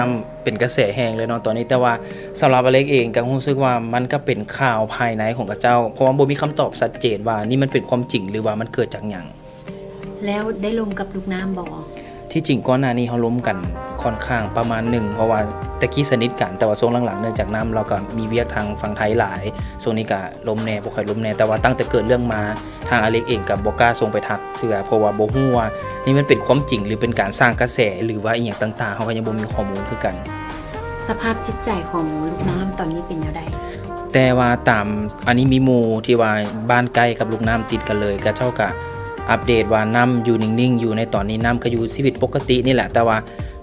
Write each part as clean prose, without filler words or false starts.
น้ำเป็นกระแสแห้งเลยเนาะตอนนี้แต่ว่าสำหรับอเล็กเองก็รู้สึกว่ามันก็เป็นข่าวภายในของกระเจ้าเพราะว่าบ่มีคำตอบชัดเจนว่านี่มันเป็นความจริงหรือว่ามันเกิดจากหยังแล้วได้ลมกับลูกน้ำบ่ที่จริงก่อนหน้านี้เขาล้มกันค่อนข้างประมาณหนึ่งเพราะว่าตะกี้สนิทกันแต่ว่าช่วงหลังๆเนื่องจากน้ำเราก็มีเวียกทางฝั่งไทยหลายช่วงนี้ก็ล้มแน่บ่ค่อยล้มแน่แต่ว่าตั้งแต่เกิดเรื่องมาทางอเล็กเองกับบ่กล้าส่งไปทักเทื่อเพราะว่าบ่ฮู้ว่านี่มันเป็นความจริงหรือเป็นการสร้างกระแสหรือว่าอีหยังต่างๆเขาก็ยังบ่มีข้อมูลคือกัน สภาพจิตใจของลูกน้ำตอนนี้เป็นแนวใดแต่ว่าตามอันนี้มีหมู่ที่ว่าบ้านใกล้กับลูกน้ำติดกันเลยก็เจ้าก็อัปเดตว่าน้ำอยู่นิ่งๆอยู่ในตอนนี้น้ำก็อยู่ชีวิตปกตินี่แหละแต่ว่า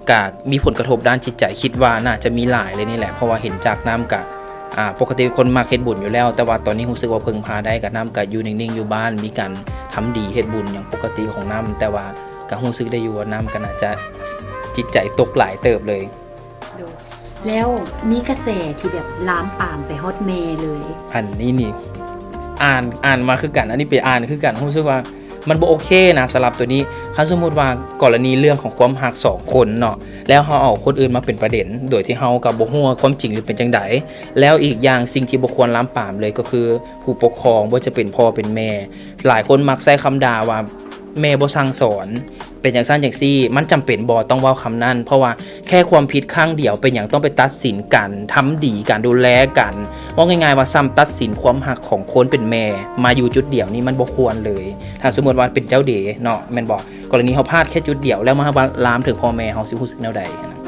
ก็มีผลกระทบด้านจิตใจคิดว่าน่าจะมีหลายเลยนี่แหละเพราะว่าเห็นจากน้ำกับปกติคนมักเฮ็ดบุญอยู่แล้วแต่ว่าตอนนี้รู้สึกว่าเพิ่งพาได้กับน้ำก็อยู่นิ่งๆอยู่บ้านมีการทำดีเฮ็ดบุญอย่างปกติของน้ำแต่ว่าก็รู้สึกได้อยู่ว่าน้ำก็น่าจะจิตใจตกหลายเติบเลยแล้วมีกระแสที่แบบลามปามไปฮอตเมย์เลยอันนี้นี่อ่านมาคือกันอันนี้ไปอ่านคือกันรู้สึกว่ามันบ่โอเคนะสำหรับตัวนี้ถ้าสมมุติว่ากรณีเรื่องของความหัก2คนเนาะแล้วเฮาเอาคนอื่นมาเป็นประเด็นโดยที่เฮาก็บ่ฮู้ว่าความจริงหรือเป็นจังไดแล้วอีกอย่างสิ่งที่บ่ควรล้ำปามเลยก็คือผู้ปกครองบ่ว่าจะเป็นพ่อเป็นแม่หลายคนมักใช้คำด่าว่าแม่บ่สั่งสอนเป็นอย่างซั่นอย่างซี่มันจำเป็นบ่ต้องเว้าคำนั้นเพราะว่าแค่ความผิดครั้งเดียวเป็นหยังต้องไปตัดสินกันทำดีกันดูแลกันว่าง่ายๆว่าซ้ำตัดสินความหักของคนเป็นแม่มาอยู่จุดเดียวนี่มันบ่ควรเลยถ้าสมมุติว่าเป็นเจ้าเด๋เนาะแม่นบ่กรณีเฮาพลาดแค่จุดเดียวแล้วมาลามถึงพ่อแม่เฮาสิรู้สึกแนวใดนะ